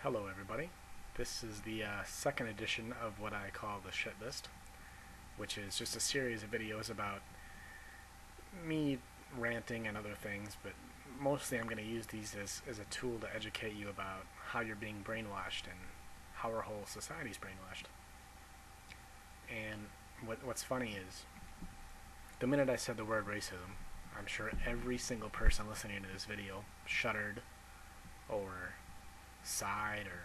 Hello everybody. This is the second edition of what I call the shit list, which is just a series of videos about me ranting and other things, but mostly I'm going to use these as a tool to educate you about how you're being brainwashed and how our whole society's brainwashed. And what's funny is, the minute I said the word racism, I'm sure every single person listening to this video shuddered or sighed or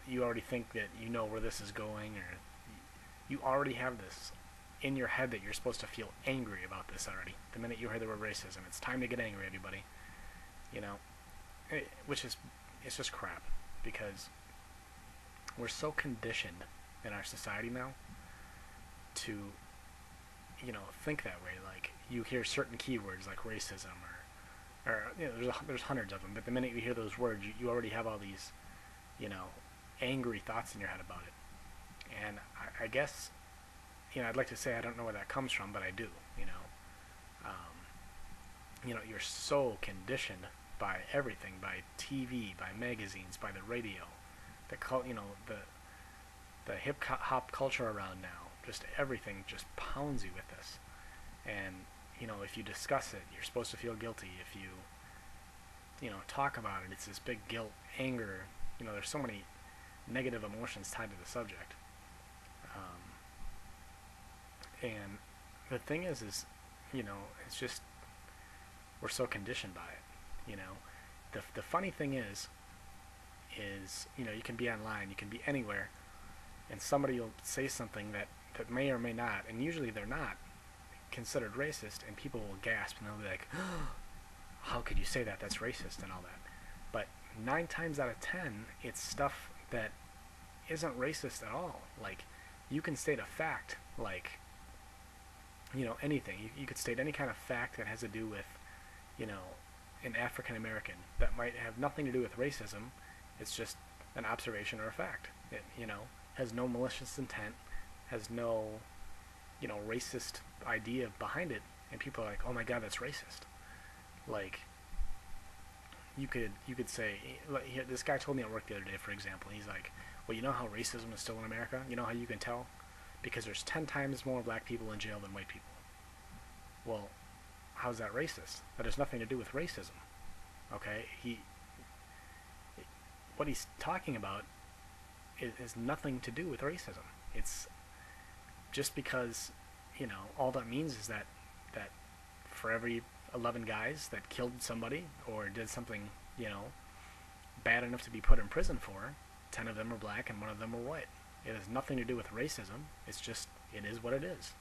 you already think that you know where this is going, or you already have this in your head that you're supposed to feel angry about this already. The minute you hear the word racism, it's time to get angry, everybody. Which is, it's just crap, because we're so conditioned in our society now to, think that way. Like, you hear certain keywords like racism or there's hundreds of them, but the minute you hear those words, you already have all these, angry thoughts in your head about it. And I guess, I'd like to say I don't know where that comes from, but I do. You're so conditioned by everything, by TV, by magazines, by the radio, the hip hop culture around now. Just everything just pounds you with this, and if you discuss it, you're supposed to feel guilty. If you talk about it, it's this big guilt, anger. There's so many negative emotions tied to the subject. And the thing is, it's just, we're so conditioned by it. The funny thing is, you can be online, you can be anywhere, and somebody will say something that may or may not, and usually they're not, considered racist, and people will gasp and they'll be like, oh, how could you say that? That's racist and all that. But 9 times out of 10, it's stuff that isn't racist at all. Like, you can state a fact, like, anything. You could state any kind of fact that has to do with, an African American that might have nothing to do with racism. It's just an observation or a fact. It, has no malicious intent, has no, racist idea behind it, and people are like, oh my god, that's racist. Like, you could say, like, this guy told me at work the other day, for example, he's like, well, you know how racism is still in America? You know how you can tell? Because there's 10 times more black people in jail than white people. Well, how's that racist? That has nothing to do with racism. Okay? What he's talking about is nothing to do with racism. It's just because, all that means is that for every 11 guys that killed somebody or did something, bad enough to be put in prison for, 10 of them are black and 1 of them are white. It has nothing to do with racism. It's just, it is what it is.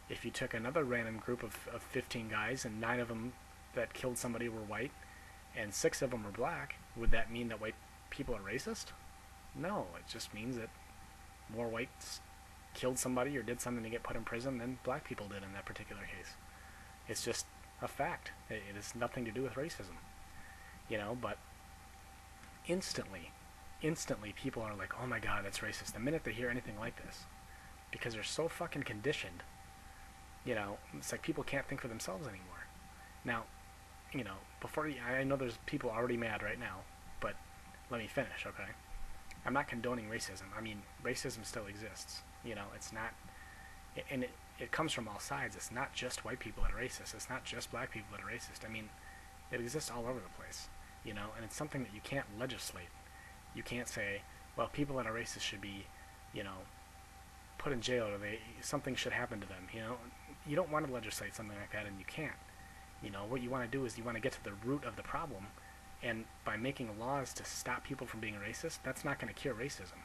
If you took another random group of 15 guys and 9 of them that killed somebody were white and 6 of them were black, would that mean that white people are racist? No, it just means that more whites killed somebody or did something to get put in prison than black people did in that particular case. It's just a fact. It has nothing to do with racism. But instantly people are like, oh my god, that's racist, the minute they hear anything like this. Because they're so fucking conditioned. It's like people can't think for themselves anymore. Now, I know there's people already mad right now, but let me finish, okay? I'm not condoning racism. I mean, racism still exists. It's not, and it comes from all sides. It's not just white people that are racist. It's not just black people that are racist. I mean, it exists all over the place, and it's something that you can't legislate. You can't say, well, people that are racist should be, put in jail, or something should happen to them. You don't want to legislate something like that, and you can't. What you want to do is you want to get to the root of the problem, and by making laws to stop people from being racist, that's not going to cure racism.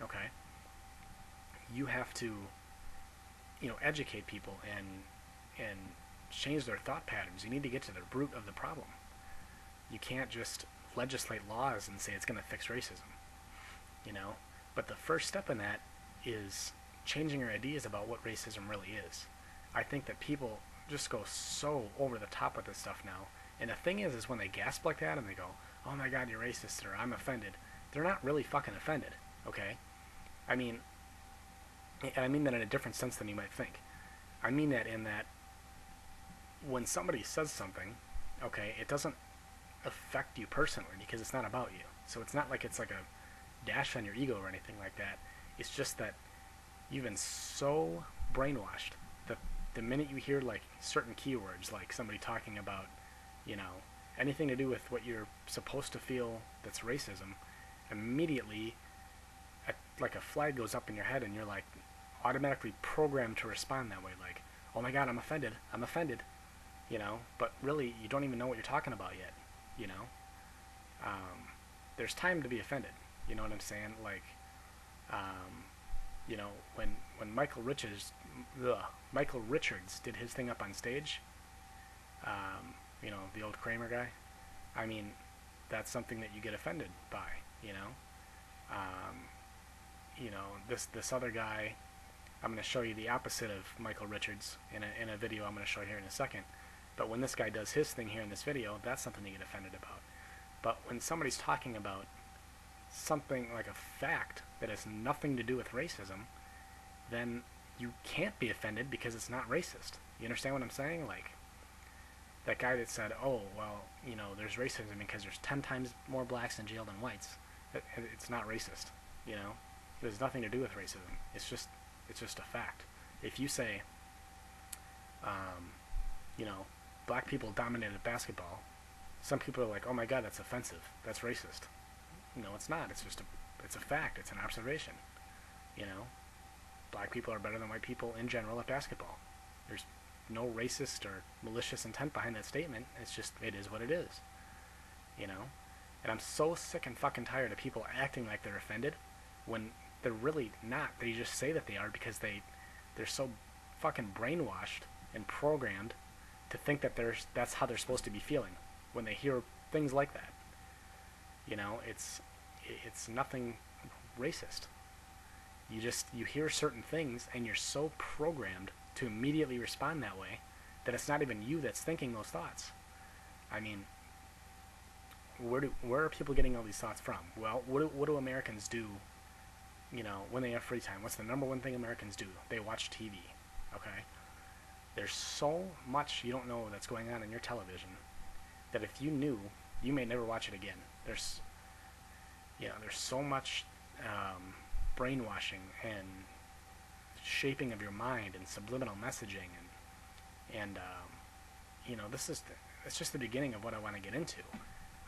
Okay? You have to, educate people and change their thought patterns. You need to get to the root of the problem. You can't just legislate laws and say it's going to fix racism. But the first step in that is changing your ideas about what racism really is. I think that people just go so over the top with this stuff now. And the thing is when they gasp like that and they go, oh my god, you're racist, or I'm offended, they're not really fucking offended, okay? I mean that in a different sense than you might think. I mean that in that when somebody says something, okay, it doesn't affect you personally because it's not about you. So it's not like it's like a dash on your ego or anything like that. It's just that you've been so brainwashed that the minute you hear like certain keywords, like somebody talking about, you know, anything to do with what you're supposed to feel that's racism, immediately like a flag goes up in your head and you're like automatically programmed to respond that way, like, oh my god, I'm offended, you know, but really you don't even know what you're talking about yet, you know. There's time to be offended, you know what I'm saying? Like, you know, when Michael Richards did his thing up on stage, you know, the old Kramer guy, I mean, that's something that you get offended by, you know. You know, this other guy, I'm going to show you the opposite of Michael Richards in a video I'm going to show here in a second. But when this guy does his thing here in this video, that's something to get offended about. But when somebody's talking about something like a fact that has nothing to do with racism, then you can't be offended because it's not racist. You understand what I'm saying? Like, that guy that said, oh, well, you know, there's racism because there's 10 times more blacks in jail than whites. It's not racist, you know? It has nothing to do with racism. It's just a fact. If you say, you know, black people dominated basketball, some people are like, oh my god, that's offensive. That's racist. No, it's not. It's a fact. It's an observation. You know, black people are better than white people in general at basketball. There's no racist or malicious intent behind that statement. It's just, it is what it is. You know? And I'm so sick and fucking tired of people acting like they're offended when they're really not. They just say that they are because they're so fucking brainwashed and programmed to think that that's how they're supposed to be feeling when they hear things like that. You know, it's nothing racist. You hear certain things and you're so programmed to immediately respond that way that it's not even you that's thinking those thoughts. I mean, where are people getting all these thoughts from? Well, what do Americans do, you know, when they have free time? What's the number one thing Americans do? They watch TV, okay? There's so much you don't know that's going on in your television that if you knew, you may never watch it again. There's so much brainwashing and shaping of your mind and subliminal messaging and you know, it's just the beginning of what I want to get into.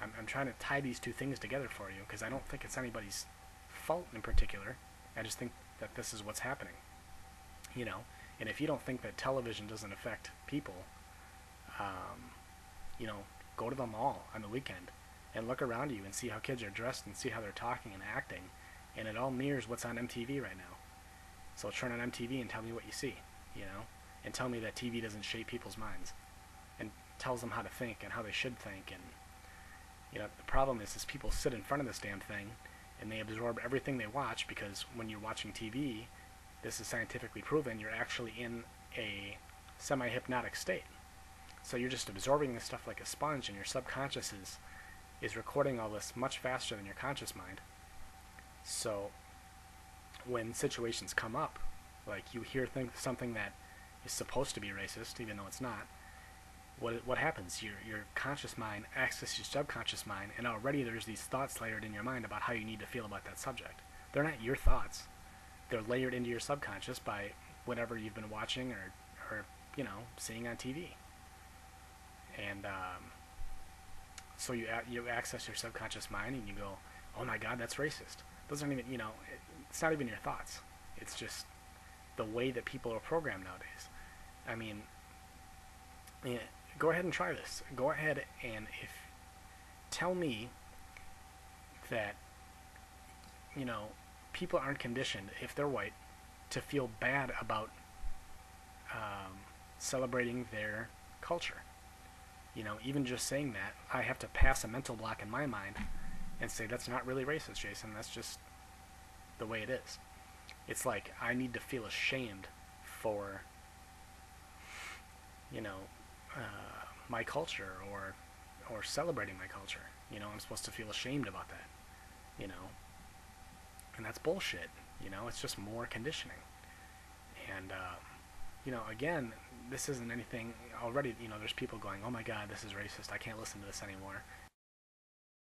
I'm trying to tie these two things together for you because I don't think it's anybody's fault in particular. I just think that this is what's happening, you know. And if you don't think that television doesn't affect people, you know, go to the mall on the weekend and look around you and see how kids are dressed and see how they're talking and acting, and it all mirrors what's on MTV right now. So turn on MTV and tell me what you see, you know, and tell me that TV doesn't shape people's minds and tells them how to think and how they should think. And you know, the problem is people sit in front of this damn thing and they absorb everything they watch, because when you're watching TV, this is scientifically proven, you're actually in a semi-hypnotic state. So you're just absorbing this stuff like a sponge, and your subconscious is recording all this much faster than your conscious mind. So when situations come up, like you hear something that is supposed to be racist, even though it's not, what happens? Your conscious mind accesses your subconscious mind, and already there's these thoughts layered in your mind about how you need to feel about that subject. They're not your thoughts. They're layered into your subconscious by whatever you've been watching or you know, seeing on TV. And so you access your subconscious mind and you go, oh my god, that's racist. Those aren't even, you know, it's not even your thoughts. It's just the way that people are programmed nowadays. I mean, yeah, go ahead and try this. Go ahead and tell me that, you know, people aren't conditioned, if they're white, to feel bad about celebrating their culture. You know, even just saying that, I have to pass a mental block in my mind and say, that's not really racist, Jason. That's just the way it is. It's like I need to feel ashamed for, you know, my culture or celebrating my culture. You know, I'm supposed to feel ashamed about that. You know, and that's bullshit. You know, it's just more conditioning. And you know, again, this isn't anything already. You know, there's people going, oh my god, this is racist, I can't listen to this anymore.